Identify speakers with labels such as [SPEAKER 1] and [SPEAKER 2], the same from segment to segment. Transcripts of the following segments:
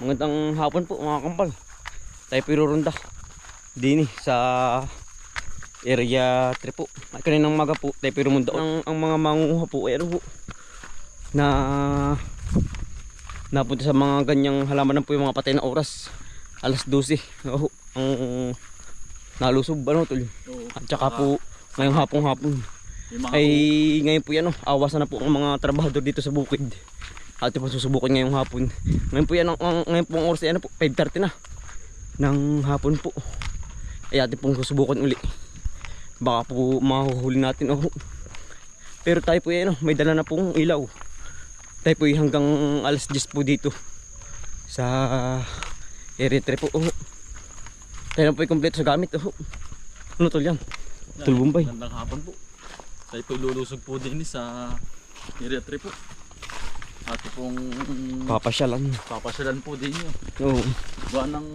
[SPEAKER 1] Magandang hapon po mga kambal. Tayo po irurunda din sa area 3 po. Ay kaninang maga po tayo po irumunda. Ang mga manguha po ay ano po na napunta sa mga ganyang halaman na po yung mga patay na oras. Alas 12. Oh, ang nalusob ano tol. At saka po ngayong hapon ay ngayon po yan awasan na po ang mga trabahador dito sa bukid. At po susubukan ngayong hapon. Ngayon po yan ngayon po ang oras yan po 5:30 na ng hapon po. Ay atin pong susubukan uli. Baka po mahuhuli natin Pero tayo po yan may dala na pong ilaw. Tayo po hanggang alas 10 po dito sa area 3 po. Tayo na po kompleto sa gamit. Ano tol yan? Tol Bombay.
[SPEAKER 2] Magandang hapon po. Tayo po lulusog po din sa area 3 po. At pong papasyalan po din yun.
[SPEAKER 1] Oo.
[SPEAKER 2] Gawa ng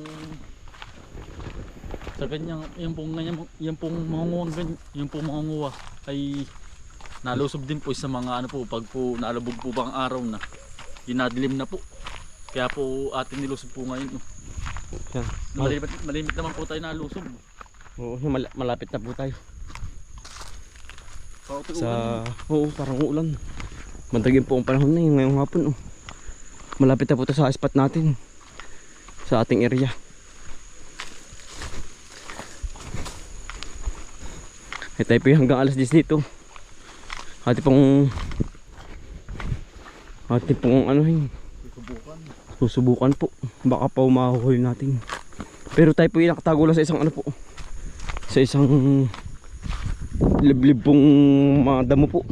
[SPEAKER 2] sa ganyang yung pong mangunguha ay nalusob din po sa mga ano po pag po nalubog po bang araw na dinadilim na po. Kaya po atin nilusob po ngayon.
[SPEAKER 1] Yan.
[SPEAKER 2] Malimit naman po tayo nalusob.
[SPEAKER 1] Oo, malapit na po tayo.
[SPEAKER 2] Oo,
[SPEAKER 1] parang ulan. Mantagin po ang panahon na yun ngayong hapon. Malapit na po ito sa spot natin sa ating area. Ito tayo po hanggang alas 10 dito. Ati pong susubukan po. Baka pa mahuhuli natin. Pero tayo po yung nakatago lang sa isang sa isang liblib pong mga damo po.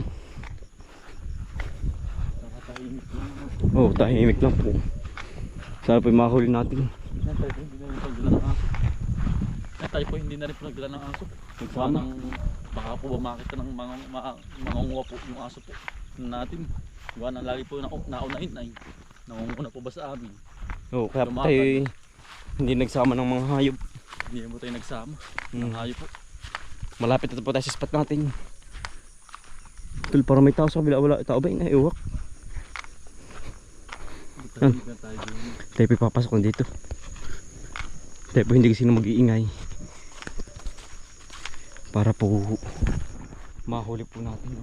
[SPEAKER 1] Tahimik lang po. Sana po yung mahuli natin.
[SPEAKER 2] Tayo po hindi na rin pinagdala ng aso. Baka po ba makita ng mga mangunguha po yung aso po natin. Gawa na lagi po naunahin ay nangunguna po ba sa amin.
[SPEAKER 1] Kaya po tayo hindi nagsama ng mga hayop.
[SPEAKER 2] Hindi mo tayo nagsama ng hayop po.
[SPEAKER 1] Malapit na po tayo sa spot natin. Tul, parang may tao sa kabila. Wala tao ba yun? Iwak. Tayo po papasok dito. Tayo po hindi kasi mag-iingay para po mahuli po natin.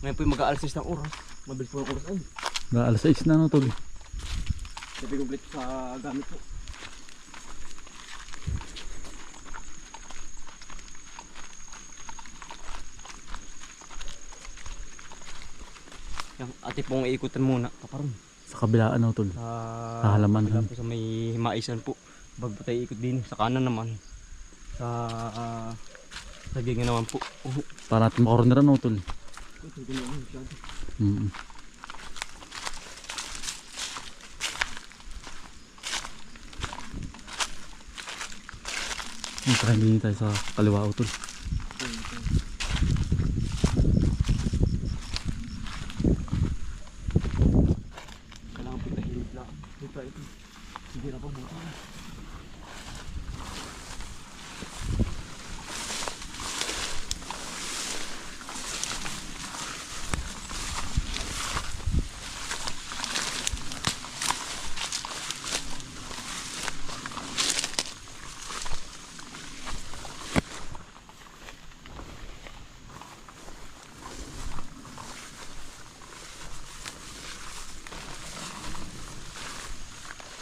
[SPEAKER 1] Ngayon po yung mag-aalas 6 ng oras. Mabilis po ng oras ay.
[SPEAKER 2] Alas 6 na tol.
[SPEAKER 1] Tayo po complete sa gamit po. Yung ate pong iikutan muna kaparon
[SPEAKER 2] Sa kabilaan tol. Sa halaman.
[SPEAKER 1] Sa may maisan po. Bago tayo ikot din. Sa kanan naman. Sa gingan naman po.
[SPEAKER 2] Para natin makorneran tol. Tara hindi tayo sa kaliwa tol.
[SPEAKER 1] Hindi na po buta.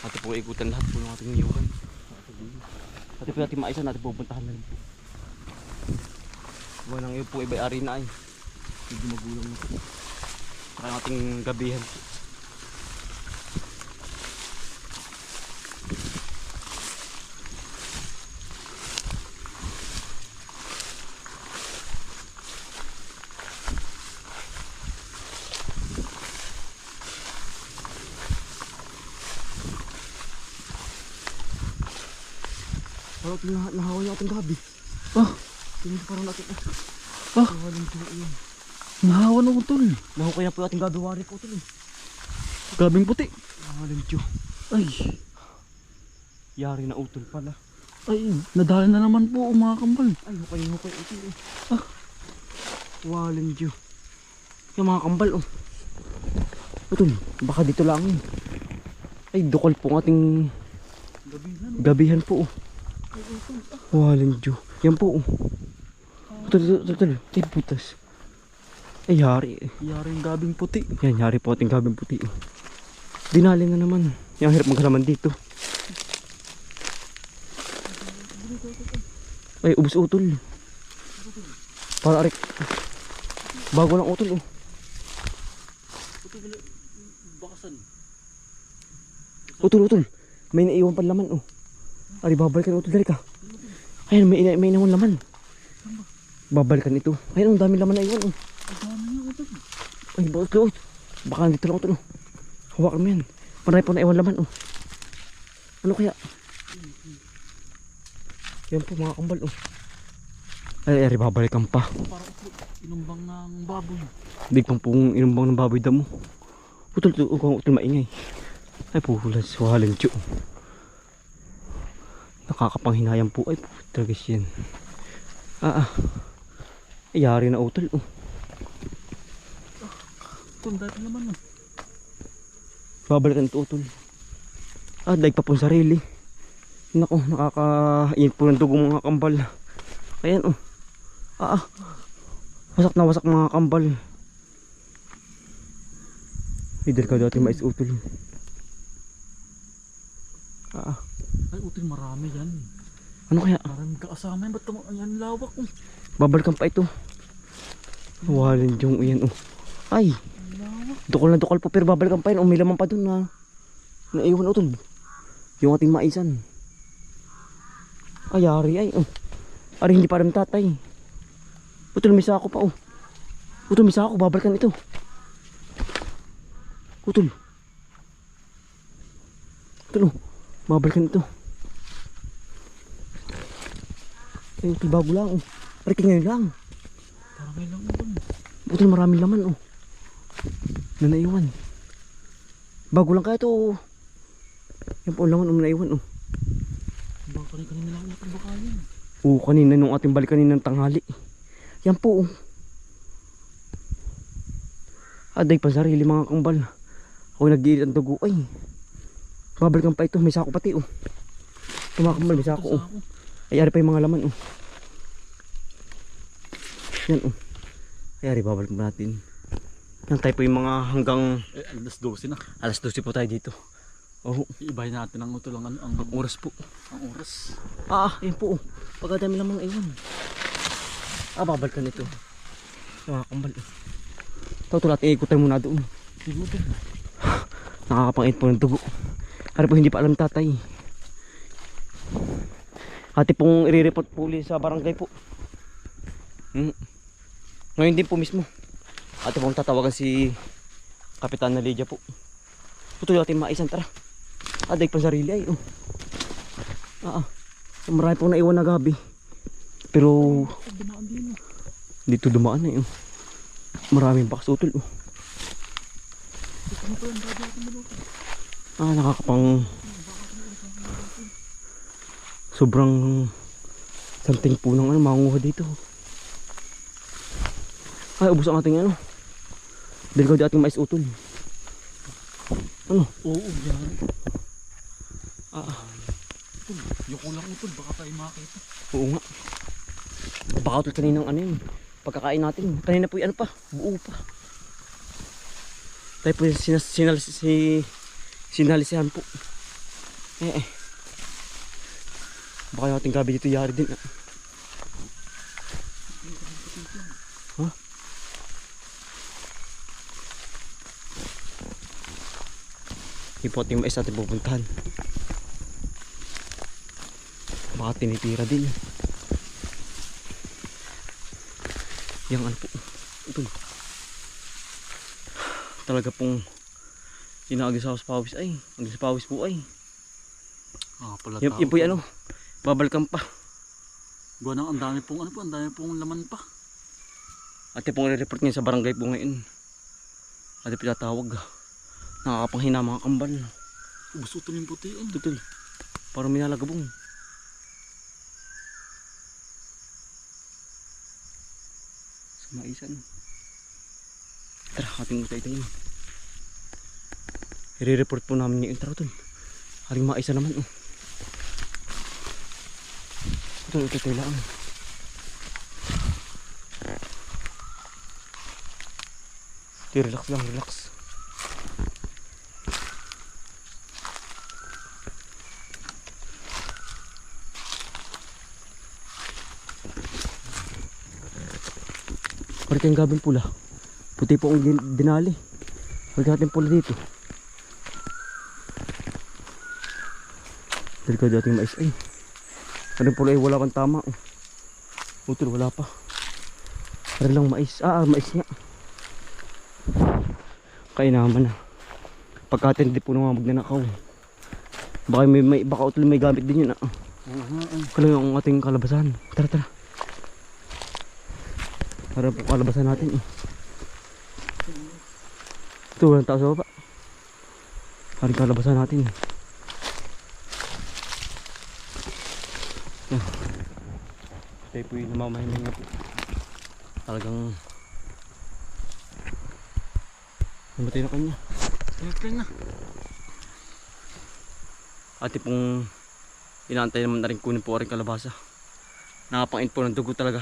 [SPEAKER 1] Ate po ikutan lahat po ng ating niyugan. Ate po natin maisan natin pupuntahan na rin po. Buwan ng iyo po iba'y ari na ay. Medyo magulang na po. Saka yung ating gabihan po. Parang nahawa yung ating gabi. Tingnan parang natin. Nahawalan po yun.
[SPEAKER 2] Nahawan tol.
[SPEAKER 1] Nahukay na po yung ating gabi wari po tol.
[SPEAKER 2] Gabing puti.
[SPEAKER 1] Nahawalan po.
[SPEAKER 2] Ay.
[SPEAKER 1] Yari na utol pala.
[SPEAKER 2] Ay, nadali na naman po mga kambal.
[SPEAKER 1] Ay, hukay ito. Walang Diyo. Yung mga kambal Utol, baka dito lang. Ay, dukol po ang ating gabihan po. Walang Diyo. Yan po. Utol. Ay, putas. Ay, yari.
[SPEAKER 2] Yari yung gabing puti.
[SPEAKER 1] Yan, yari po ating gabing puti. Dinali na naman. Yan, hirap maghalaman dito. Ay, ubos utol. Para arik. Bago lang utol.
[SPEAKER 2] Bakasan.
[SPEAKER 1] Utol. May naiwan pa laman. Ari, babalikan utol. Dali ka. Ayan, may naiwan laman. Babalikan ito. Ayun, ang dami laman na iwan. Ay, utol. Baka dito lang utol. Hawakan mo yan. Marami pa naiwan laman. Ano kaya? Yan po mga kambal. Ay, babalikan pa.
[SPEAKER 2] Parang inumbang ng baboy.
[SPEAKER 1] Bigpang pong inumbang ng baboy damo. Utol maingay. Ay, puhulas. Walang Diyo. Nakakapanghinayang po. Ay, putragis yan. Ay, yari na utol.
[SPEAKER 2] Dahil naman.
[SPEAKER 1] Babalikan ito utol. Daig pa pong sarili. Nako, nakakainit po ng dugo mga kambal. Ayan wasak na wasak mga kambal. Idil ka dati mais utol.
[SPEAKER 2] Ay, utol, marami yan.
[SPEAKER 1] Ano kaya?
[SPEAKER 2] Maraming kakasama yan. Ba't yan lawak?
[SPEAKER 1] Babalikan pa ito. Walang yung iyan. Ay, dukol po pero babalikan pa yun. May laman pa dun na naiwan utol. Yung ating maisan. Ay, ari. Ari, hindi pa rin tatay. Utol, may sako pa. Utol, may sako. Babalikan ito. Utol, babalikan ito. Ay, utol, bago lang. Ari, ngayon lang.
[SPEAKER 2] Parang ngayon lang utol.
[SPEAKER 1] Utol, maraming laman na naiwan. Bago lang kaya ito. Yan po laman naiwan.
[SPEAKER 2] Baka kanina lang natin baka yan.
[SPEAKER 1] Kanina nung ating balik kanina ng tanghali. Yan po. Aday pa sarili mga kambal. Ako nag-iilit ang dugo. Ay, babalikan pa ito. May sako pati. Mga kambal, may sako. Ayari pa yung mga laman. Yan. Ayari, babalikan pa natin. Yan tayo po yung mga hanggang
[SPEAKER 2] alas 12 na.
[SPEAKER 1] alas 12 po tayo dito.
[SPEAKER 2] Iibahin natin ang utol ang
[SPEAKER 1] oras po.
[SPEAKER 2] Ang oras.
[SPEAKER 1] Yan po. Pagkadami lamang iwan. Babalikan ito. Mga kambal. Ito natin ikutan muna doon. Nakakapangit po ng dugo. Ano po hindi pa alam tatay. Ate pong i-report po ulit sa barangay po. Ngayon din po mismo. Ate pong tatawagan si Kapitan na Lydia po. Ito natin maisan, tara. Daig pa sarili ay. Marami pong naiwan na gabi. Pero dito dumaan na maraming box utol. Nakakapang sobrang santing po ng manguha dito. Ubos ang ating dahil ko di ating mais utol.
[SPEAKER 2] Oo, yan. Yung kulang utol, baka tayo makita.
[SPEAKER 1] Oo nga. Baka utol kaninang yun. Pagkakain natin. Kanina po pa, buo pa. Tayo po sinalisihan po. Baka yung ating gabi dito yari din. Hindi po ating mais natin pupuntahan. Baka tinitira din. Yung po. Ito. Talaga pong inaagis sa pawis ay. Agis sa pawis po ay.
[SPEAKER 2] Pala
[SPEAKER 1] yung po yung babalikan pa.
[SPEAKER 2] Gawa nang ang dami pong ang dami pong laman pa.
[SPEAKER 1] Ate pong re-report ngayon sa barangay po ngayon. Ate pinatawag. Nakakapanghina mga kambal.
[SPEAKER 2] Ubus utol yung puti.
[SPEAKER 1] Tutol. Parang minalagabong. Sa maisan. Tara, ating utay tayo. I-report po namin yung intro tol. Haring maisa naman oh. Ito tayo lang. Relax lang, relax. Pari kayong gabing pula. Puti po ang dinali. Pagkating pula dito. Delikado ating mais ay. Ano pula ay wala kang tama. Utol wala pa. Pari lang mais. Mais nga. Kaya naman na. Pagkatin di po nang magnanakaw. Baka utol may gamit din yun. Kala yung ating kalabasan. Tara tara. Para po kalabasan natin. Ito walang tao sa baba. Haring kalabasan natin. Tayo po yung namamahinga nga po. Talagang namatay na kanya.
[SPEAKER 2] Namatay na.
[SPEAKER 1] Ate pong inaantay naman na rin kunin po rin kalabasa. Nakapangin po ng dugo talaga.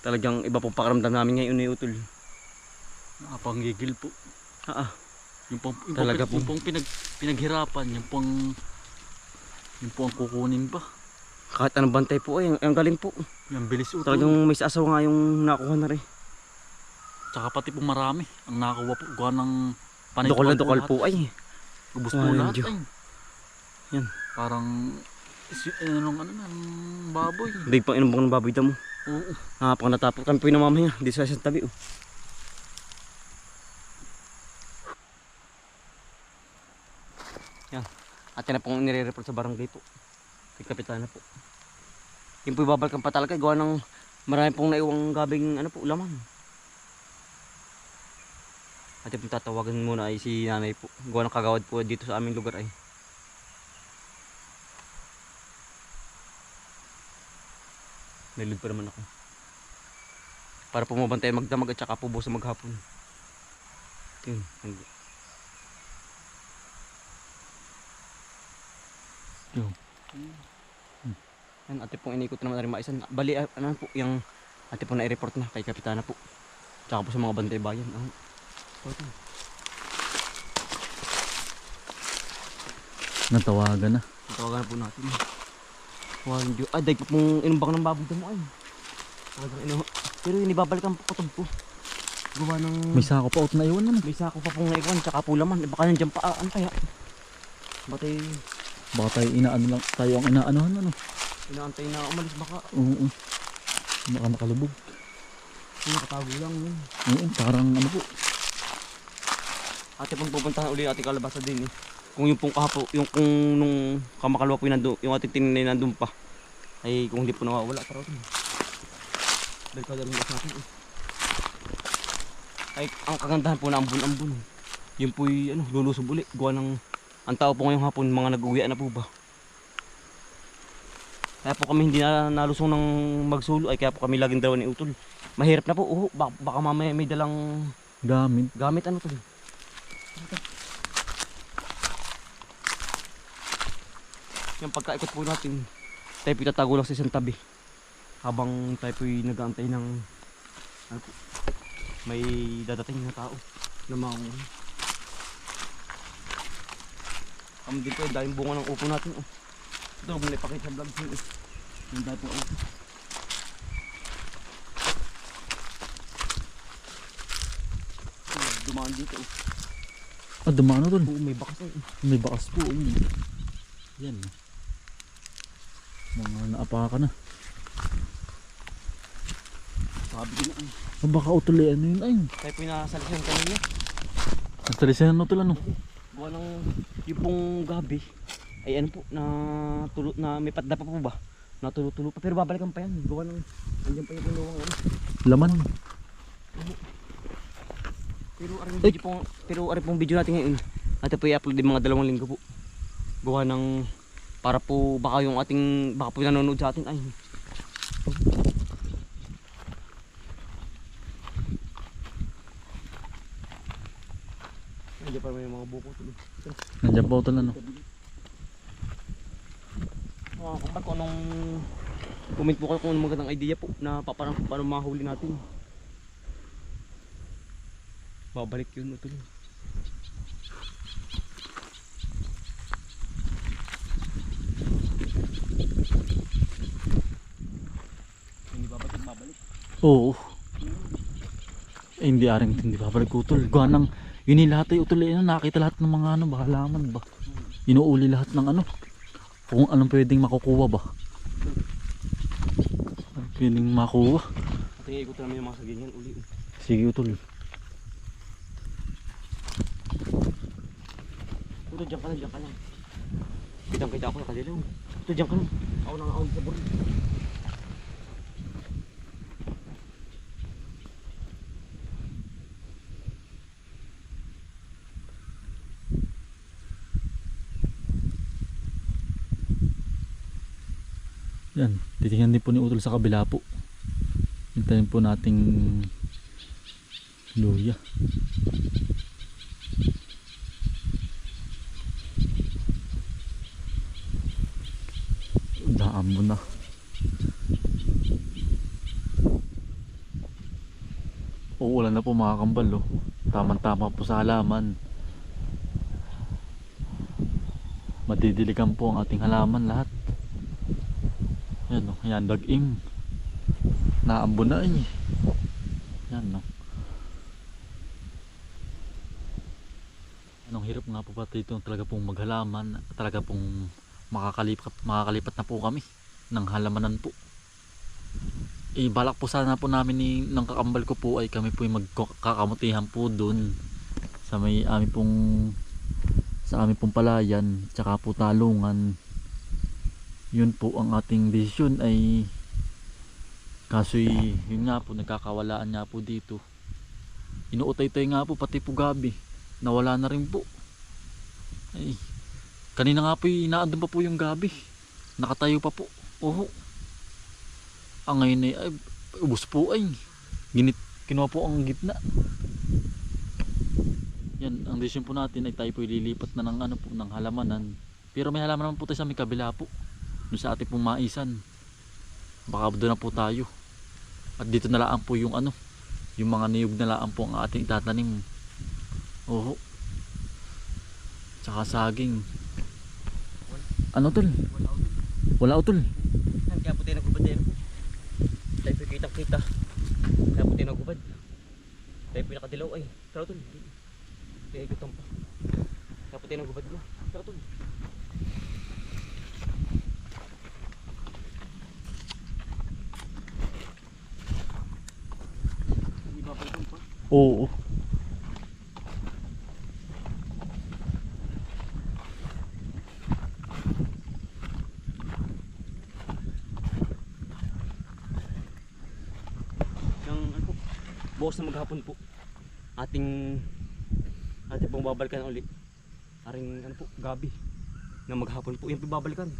[SPEAKER 1] Talagang iba pong pakaramdam namin ngayon ni Utol.
[SPEAKER 2] Nakapanggigil po. Yung
[SPEAKER 1] Talaga po.
[SPEAKER 2] Pinaghirapan, yung pong kukunin pa.
[SPEAKER 1] Kahit anong bantay po ay ang galing po.
[SPEAKER 2] Yung bilis Utol.
[SPEAKER 1] Talagang may asaw nga yung nakuha na rin.
[SPEAKER 2] Tsaka pati po marami ang nakakuha po. Gawa ng panay.
[SPEAKER 1] Dukal na dukal po ay.
[SPEAKER 2] Ubus po lahat
[SPEAKER 1] Diyo.
[SPEAKER 2] ay.
[SPEAKER 1] Yan.
[SPEAKER 2] Parang anong baboy.
[SPEAKER 1] Hindi pang inumbang ng baboy damo.
[SPEAKER 2] Oo.
[SPEAKER 1] Pang natapos kami po yung namamahinga. Di sa isang tabi oh. Yan. Ate na pong nire-report sa barangay po. Kay Kapitana po. Yung po ibabalikan pa talaga. Gawa ng marami pong naiwang gabing laman. Ate pong tatawagan muna ay si nanay po. Gawa ng kagawad po dito sa aming lugar ay. May load pa naman ako. Para po mabantay magdamag at saka po busa maghapon. Yun. Yan, ate pong inikot naman na rin maisan. Bali, po, yung ate pong na-report na kay Kapitana po. Tsaka po sa mga bantay bayan.
[SPEAKER 2] Natawagan na.
[SPEAKER 1] Natawagan na po natin. Dahil po pong inumbang ng baboy mo ay. Pero yun, ibabalikan po katog po. Gawa ng...
[SPEAKER 2] May sako pa out na iwan naman.
[SPEAKER 1] May sako pa pong naiwan, tsaka po laman. Baka nandiyan pa, kaya?
[SPEAKER 2] Baka tayo inaano lang, tayo ang inaanohan ano.
[SPEAKER 1] Inaantay na umalis baka.
[SPEAKER 2] Oo. Baka makalubog.
[SPEAKER 1] Nakatago lang yun.
[SPEAKER 2] Oo, parang ano po.
[SPEAKER 1] Ate pong pupuntahan uli ating kalabasa din eh. Kung yung pong kahapo, yung kung nung kamakalwa po yung ating tinanay nandun pa. Ay kung hindi po nawawala, tara ito. Dahil ka dalang sa atin eh. Ay ang kagandahan po na ambun-ambun. Yun po yung lulusob uli. Gawa ng ang tao po ngayong hapon, mga nag-uwian na po ba. Kaya po kami hindi na nalusong ng magsulo ay kaya po kami laging dalawa ni Utol. Mahirap na po, baka mamaya may dalang gamit ano to. Yung pagkaikot po natin, tayo po itatago lang sa isang tabi. Habang tayo po nag-aantay ng may dadating na tao na mga kami din po, dahil bunga ng upo natin. Ito, muna ipakita sa vlog ko. Yung dahil po upo. Dumaan dito.
[SPEAKER 2] Dumaan na doon.
[SPEAKER 1] May bakas eh.
[SPEAKER 2] May bakas po. Yan. Mga naapakan na.
[SPEAKER 1] Sabi din na.
[SPEAKER 2] Baka utuli ano yun ay.
[SPEAKER 1] Tayo po yung nakasalisan kanina.
[SPEAKER 2] Nasalisan na utol ano.
[SPEAKER 1] Gawa ng yung pong gabi ay ano po na may patda pa po ba? Natulo-tulo pa pero babalikan pa yan. Gawa ng andyan pa yung inuwang
[SPEAKER 2] laman.
[SPEAKER 1] Pero ari pong video natin ngayon. Natin po i-upload din mga 2 linggo po. Gawa ng para po baka po nanonood sa atin ay. Nandiyan pa may mga buko tuloy.
[SPEAKER 2] Nandiyan po ito na, no?
[SPEAKER 1] Mga kapal kung anong comment po kayo kung anong magandang idea po na paano mahuli natin. Babalik yun ito. Hindi babalik.
[SPEAKER 2] Oo. Eh, hindi aring hindi babalik utol. Gawa ng yun lahat ay utol eh. Nakita lahat ng mga ano ba, halaman ba. Inuuli lahat ng ano. Kung anong pwedeng makukuha ba. Pwedeng makuha.
[SPEAKER 1] Tingin ko namin yung mga sagingan uli.
[SPEAKER 2] Sige utol.
[SPEAKER 1] Ito dyan ka lang. Kitang-kita ako nakadilaw. Ito dyan ka lang. Ako nang sa buri.
[SPEAKER 2] Yan, titingnan din po ni utol sa kabila po. Hintayin po nating luya. Daan mo na. Uulan na po mga kambal, oh. Tamang-tama po sa halaman. Madidiligan po ang ating halaman lahat. Yan, oh. Yan, dag-ing. Naambon na eh. Yan, oh. Anong hirap nga po ba ito talaga pong maghalaman. Talaga pong makakalipat na po kami ng halamanan po. Balak po sana po namin ng kakambal ko po ay kami po yung magkakamutihan po dun sa aming pong palayan tsaka po talungan. Yun po ang ating desisyon ay kaso yun nga po nagkakawalaan nga po dito. Inuutay-tay nga po pati po gabi nawala na rin po. Ay, kanina nga po inaandun pa po yung gabi, nakatayo pa po. Oho, ang ngayon ay ubos po ay kinuha po ang gitna. Yan ang desisyon po natin ay tayo po ililipat na ng ano po ng halamanan. Pero may halaman naman po tayo sa may kabila po doon sa ating pong maisan. Baka doon na po tayo at dito na lang po yung ano yung mga niyog na lang po ang ating itatanim. Oho, tsaka saging. Ano tol? Wala utol.
[SPEAKER 1] Kaya po tayo nagubad din. Tayo po kitang-kita. Kaya po tayo nagubad. Tayo po nakadilaw ay. Tara tol. Kaya igutom pa. Kaya po tayo nagubad mo. Tara tol. Hindi babalik pa.
[SPEAKER 2] Oo.
[SPEAKER 1] Bukas na maghapon po ating pong babalikan ulit aring ano po gabi na maghapon po yan po babalikan.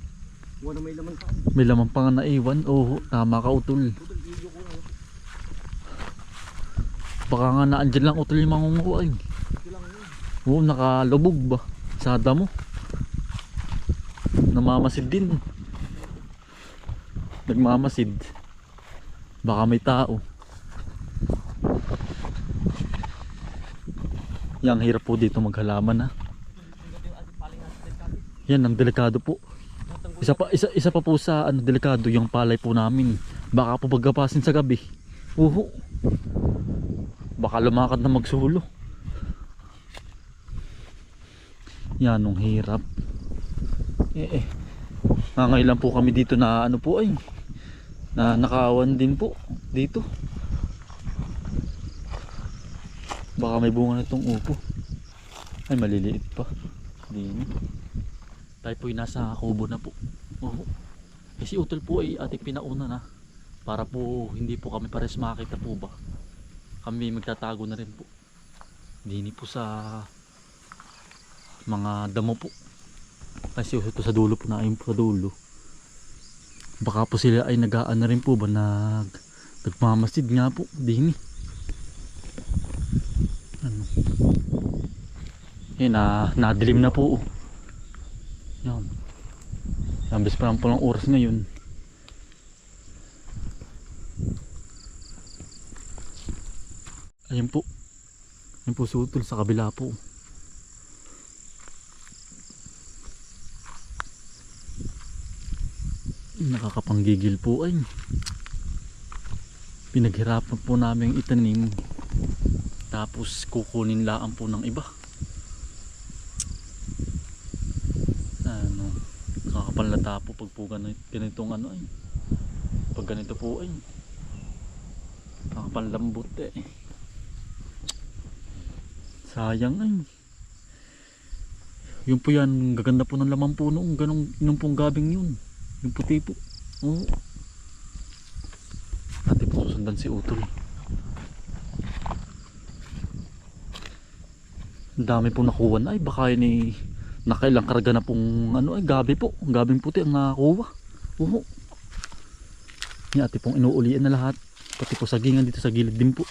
[SPEAKER 1] Wala may laman pa.
[SPEAKER 2] May laman pa nga naiwan. Oo, tama ka utol. Baka nga naandyan lang utol yung mangunguha. Oo, nakalubog ba sa damo. Namamasid din. Nagmamasid. Baka may tao. Yang hirap po dito maghalaman ha. Yan ang delikado po. Isa pa po sa ano delikado yung palay po namin. Baka po pagkapasin sa gabi. Uho. Baka lumakad na magsulo. Yan ang hirap. Ngayon po kami dito na ano po ay na nakawan din po dito. Baka may bunga na itong upo. Ay maliliit pa. Hindi. Tayo po ay nasa kubo na po. Si utol po ay ating pinauna na. Para po hindi po kami pares makakita po ba. Kami magtatago na rin po. Hindi po sa mga damo po. Kasi ito sa dulo po na ayun po sa dulo. Baka po sila ay nagaan na rin po ba nagmamasid nga po. Dini. Ano? Nadilim na po. Yan. Ambis pa lang po ng oras ngayon. Ayun po. Ayun po si Utol sa kabila po. Nakakapanggigil po ay. Pinaghirapan po namin itanim. Tapos kukunin laan po ng iba. Ano, kakapanlata po pag po ganitong ano ay. Pag ganito po ay. Kakapanlambot eh. Sayang ay. Yun po yan, gaganda po ng laman po noong ganong inong pong gabing yun. Yung puti po. Oo. Ate po susundan si Utol. Ang dami pong nakuha na ay baka yun ay nakailang karga na pong ano ay gabi po. Gabing puti ang nakakuha. Oo. Yung ate pong inuulian na lahat. Pati po sagingan dito sa gilid din po.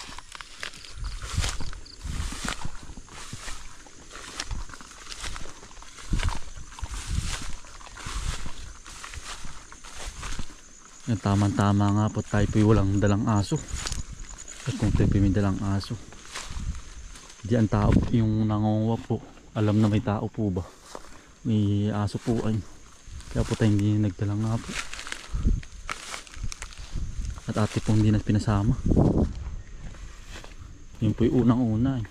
[SPEAKER 2] Yan, tama nga po tayo po walang dalang aso. At kung tayo po may dalang aso, di ang tao yung nangunguha po alam na may tao po ba, may aso po ay, kaya po tayo hindi nagdala nga po. At ate po hindi na pinasama. Yun po yung unang una eh.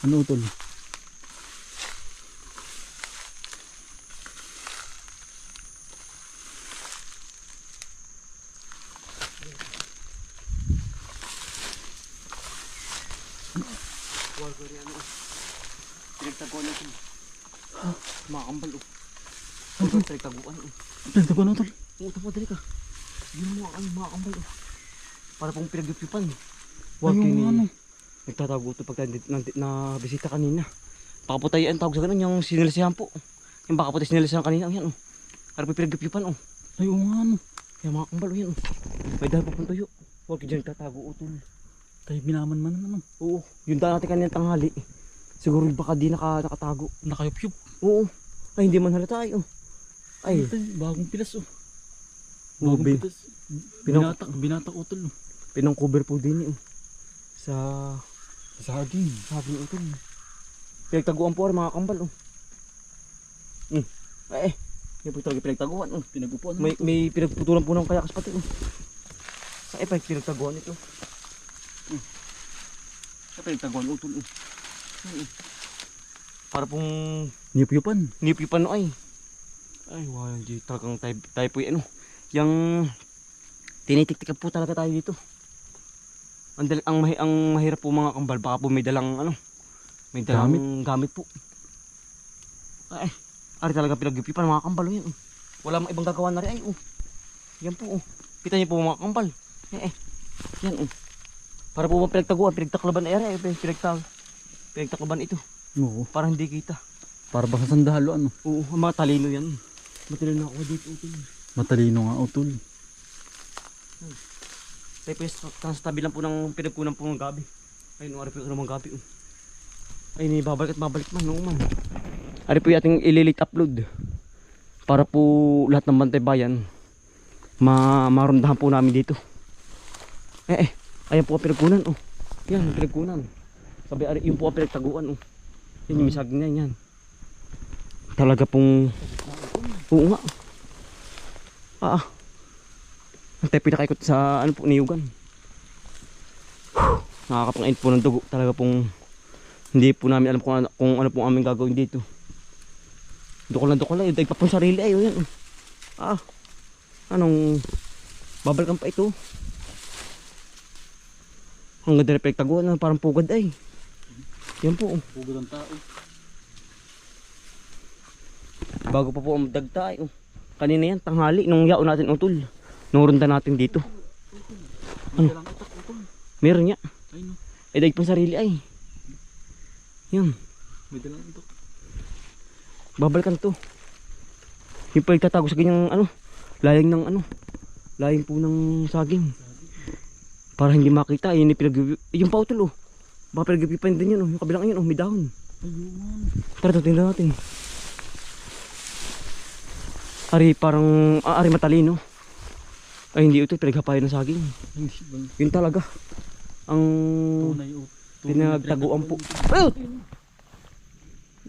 [SPEAKER 2] Ano Utol?
[SPEAKER 1] Pinagtaguan natin. Makakambal oh. Pinagtaguan oh.
[SPEAKER 2] Pinagtaguan na Utol?
[SPEAKER 1] Oo, tapadali ka. Yun mo ang makakambal oh. Para pong pinagdupipan.
[SPEAKER 2] Ayun ano.
[SPEAKER 1] Nagtatago ito pagka na bisita kanina. Baka po tayo ang tawag sa ganun, yung sinilasihan po. Yung baka po tayo sinilasihan kanina, yan oh. Para po pinagdupipan oh.
[SPEAKER 2] Ayun nga ano.
[SPEAKER 1] Kaya makakambal oh yan oh. May dahil po pong tuyo. Huwag dyan nagtatago Utol.
[SPEAKER 2] Tayo binaman-man naman.
[SPEAKER 1] Oo, yung daan natin kanina tanghali. Siguro baka di nakatago.
[SPEAKER 2] Nakayup-yup.
[SPEAKER 1] Oo. Ay, hindi man halata ay oh. Ay,
[SPEAKER 2] Bagong pilas oh.
[SPEAKER 1] Bagong
[SPEAKER 2] Bagong pilas. Binatak Utol oh.
[SPEAKER 1] pinang-cover po din oh. Sa saging Utol. Pinagtaguan po mga kambal oh. Yan po talaga pinagtaguan oh.
[SPEAKER 2] Pinagupuan.
[SPEAKER 1] May pinagputulan po ng kayakas pati oh. Sa pinagtaguan ito. Sa pinagtaguan Utol oh. Para pong niyup-yupan no ay. Ay, wow, hindi talagang tayo po ano. Yung tinitik-tik po talaga tayo dito. Ang mahirap po mga kambal, baka po may dalang ano, may dalang gamit po. Ay, ari talaga pinaggipipan mga kambal oh, yan. Oh. Wala mang ibang gagawa na rin ay oh. Yan po oh. Kita niyo po mga kambal. Yan oh. Para po pinagtaguan, pinagtaklaban ay pinagtaklaban ito.
[SPEAKER 2] Oo.
[SPEAKER 1] Para hindi kita.
[SPEAKER 2] Para ba sa sandalo ano?
[SPEAKER 1] Oo, mga talino yan. Matalino ako dito Utol.
[SPEAKER 2] Matalino nga Utol.
[SPEAKER 1] Tayo po sa tabi lang po ng pinagkunan po ng gabi. Ayun, ari po ng gabi. Ayun, babalik man. Noong man. Ari po yung ating ililate upload. Para po lahat ng Bantay Bayan marundahan po namin dito. Ayan po ang pinagkunan. Oh. Yan, pinagkunan. Sabi ari yung po ang pinagtaguan oh. Yan yung misaging na yan. Talaga pong oo nga. Ang tayo pinakaikot sa ano po niyugan. Nakakapangain po ng dugo. Talaga pong hindi po namin alam kung ano pong aming gagawin dito. Dukol na dukol lang. Dahil pa pong sarili ay yan. Anong babalikan pa ito. Hanggang din pinagtaguan. Parang pugad ay. Yan po.
[SPEAKER 2] Pugad ang tao.
[SPEAKER 1] Bago pa po ang dagta ay. Kanina yan, tanghali. Nung yao natin utol. Nung runda natin dito. Ano? Meron niya.
[SPEAKER 2] Ay no.
[SPEAKER 1] Ay dahil pang sarili ay. Yan.
[SPEAKER 2] May dalang ito.
[SPEAKER 1] Babalikan to. Yung pa tatago sa ganyang ano. Layang ng ano. Layang po ng saging. Para hindi makita. Yun yung pautol oh. Baka pinagpipan din yun oh. Yung kabilang yun oh. May dahon.
[SPEAKER 2] Ayun.
[SPEAKER 1] Tara tingnan natin. Ari parang ari matalino. Ay hindi ito pinaghapayan ng saging.
[SPEAKER 2] Hindi bang.
[SPEAKER 1] Yun talaga. Ang
[SPEAKER 2] Tunay o.
[SPEAKER 1] pinagtaguan po.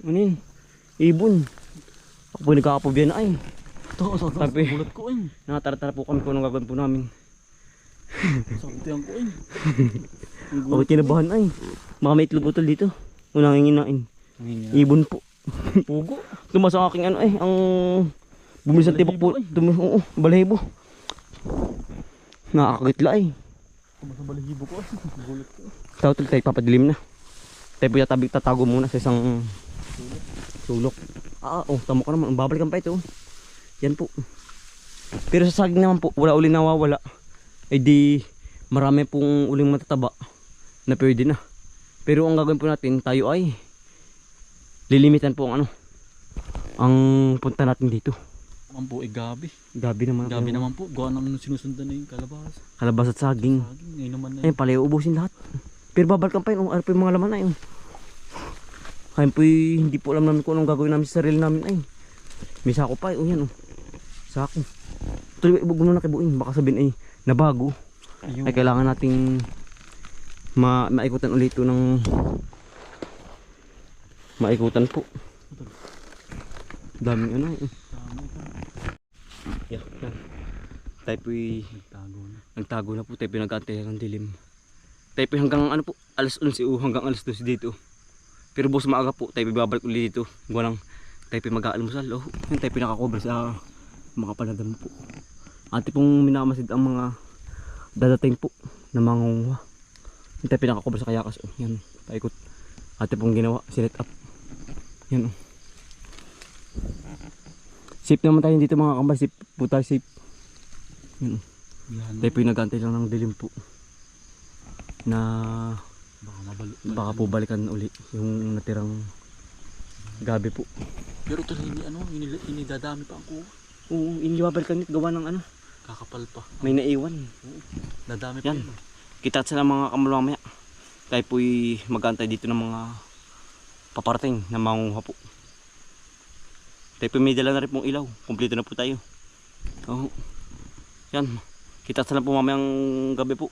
[SPEAKER 1] Ano yun? Ibon. Ako po nagkakapobya na ay.
[SPEAKER 2] Ito,
[SPEAKER 1] Sabi.
[SPEAKER 2] gulat ko eh.
[SPEAKER 1] Nakatara-tara po kami kung anong gagawin po namin.
[SPEAKER 2] Saktihan ko eh.
[SPEAKER 1] Ako tinabahan ay. Baka may itlog utol dito. Unang hinginain. Ibon po.
[SPEAKER 2] Pugo.
[SPEAKER 1] Tumas ang aking ano ay. Ang bumili sa tibok po. Oo, balahibo. Nakakakitla ay.
[SPEAKER 2] Sa balahibo ko. Gulat ko.
[SPEAKER 1] Tao tuloy tayo papadilim na. Tayo po tatago muna sa isang sulok. Tama ka naman. Babalikan pa ito. Yan po. Pero sa saging naman po, wala uling nawawala. Eh di marami pong uling matataba na pwede na. Pero ang gagawin po natin, tayo ay lilimitan po ang ano. Ang punta natin dito.
[SPEAKER 2] Ang po ay gabi.
[SPEAKER 1] Gabi naman.
[SPEAKER 2] Gabi naman po. Gawa naman sinusundan na yung kalabas.
[SPEAKER 1] Kalabas at saging.
[SPEAKER 2] Saging. Ngayon naman na
[SPEAKER 1] Ayun pala, ubusin lahat. Pero babalikan pa yun. Ano po yung mga laman na yun. Ayun po hindi po alam namin kung anong gagawin namin sa sarili namin. Ay, may sako pa. Yan oh. Sako. Tuloy, ibog muna kibuin. Baka sabihin ay nabago.
[SPEAKER 2] Ayun.
[SPEAKER 1] Ay kailangan nating maikutan ulit ito ng maikutan po. Daming ano eh. Yan. Tayo po'y nagtago na po. Tayo po'y nag-aantay ng dilim. Tayo po'y hanggang ano po, alas 11 o hanggang alas 12 dito. Pero boss maaga po, tayo po'y babalik ulit dito. Gawa lang, tayo po'y mag-aalmusal. Yun tayo po'y nakakover sa mga panadam po. Ate pong minamasid ang mga dadating po na mangunguha. Yun tayo po'y nakakover sa kayakas. Yan, paikot. Ate pong ginawa, sinet up. Yan safe naman tayo dito mga kambal. Safe po tayo, safe. Yan tayo po'y nag-aantay lang ng dilim po. Na baka po balikan uli yung natirang gabi po.
[SPEAKER 2] Pero tuloy inidadami pa ang kuha.
[SPEAKER 1] Oo, hindi babalikan nito. Gawa ng ano.
[SPEAKER 2] Kakapal pa.
[SPEAKER 1] May naiwan.
[SPEAKER 2] Dadami pa
[SPEAKER 1] yan.
[SPEAKER 2] yun.
[SPEAKER 1] Kita sa mga kambal mamaya. Tayo po'y mag-aantay dito ng mga paparating na mangunguha po. Tayo po'y may dala na rin pong ilaw. Kompleto na po tayo. Yan. Kita sa lang po mamayang gabi po.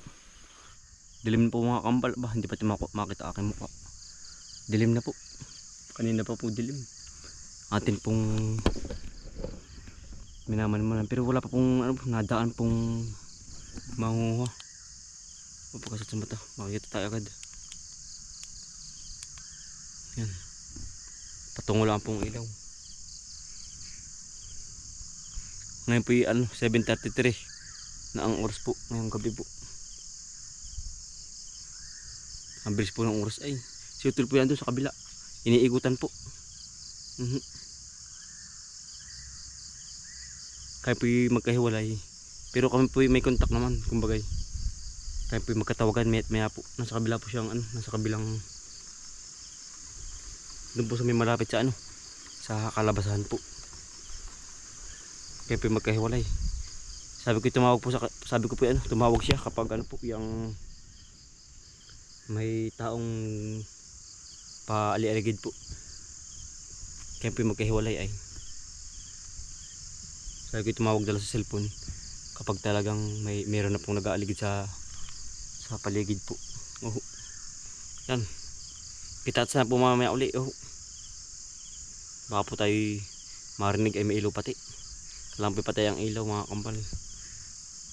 [SPEAKER 1] Dilim po mga kambal ba, hindi pa makita aking mukha. Dilim na po. Kanina pa po dilim. Atin pong minaman pero wala pa pong ano, nadaan pong mangunguha. Pagkasat sa mata, makikita tayo agad. Yan. Patungo lang pong ilaw. Ngayon po yung 7:33 na ang oras po ngayong gabi po. Ang bilis po ng oras ay. Si Utol po yan doon sa kabila. Iniigutan po. Kaya po yung magkahiwalay. Pero kami po yung may contact naman. Kumbagay. Kaya po yung magkatawagan. Maya po. Nasa kabila po siyang ano. Nasa kabilang. Doon po sa may malapit sa ano. Sa kalabasahan po. Kaya po yung magkahiwalay. Sabi ko tumawag po sabi ko po ano. Tumawag siya kapag ano po yung may taong paali-aligid po. Kaya po yung magkahiwalay ay. Sabi ko tumawag dala sa cellphone kapag talagang meron na pong nag-aaligid sa paligid po. Yan. Kita na po mamaya uli. Oh. Baka po tayo marinig ay may ilaw pati. Kailangan po patay ang ilaw mga kambal.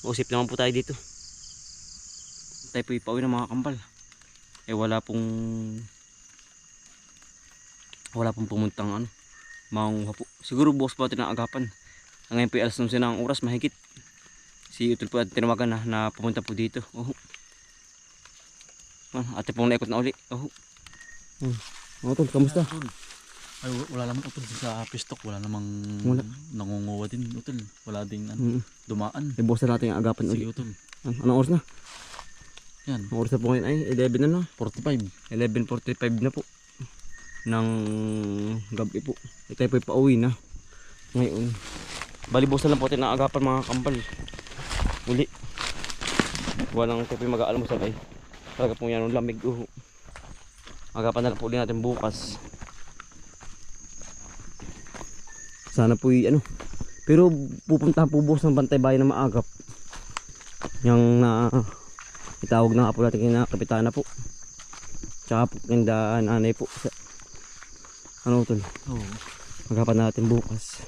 [SPEAKER 1] Usip naman po tayo dito. Tayo po ipauwi ng mga kambal. Eh wala pong pumuntang ano. Mangunguha po. Siguro bukas po natin ang agapan. Ngayon po ay alas 11 ng oras mahigit. Si Utol po at tinawagan na pumunta po dito. Oh. Ate pong naikot na uli. Oh. Utol, kamusta?
[SPEAKER 2] Ay, wala naman utol sa pistok, wala namang nangunguha din utol. Wala ding dumaan.
[SPEAKER 1] Ibukasan natin ang agapan
[SPEAKER 2] Sige
[SPEAKER 1] uli.
[SPEAKER 2] utol.
[SPEAKER 1] Anong oras na?
[SPEAKER 2] Yan.
[SPEAKER 1] Ang oras na po ngayon ay 11 na na.
[SPEAKER 2] 45.
[SPEAKER 1] 11:45 na po. Ng gabi po. Tayo po pauwi na. Ngayon. Balibusan lang po natin ang agapan mga kambal. Uli. Walang tayo po mag-aalmusal ay. Talaga po yan ang lamig. Agapan na lang po ulit natin bukas. Sana po ano. Pero pupuntahan po bukas ng Bantay Bayan na maagap. Yang na itawag na po natin kina kapitana po. Tsaka po kinda nanay po. Ano tol?
[SPEAKER 2] Oo.
[SPEAKER 1] Agapan natin bukas.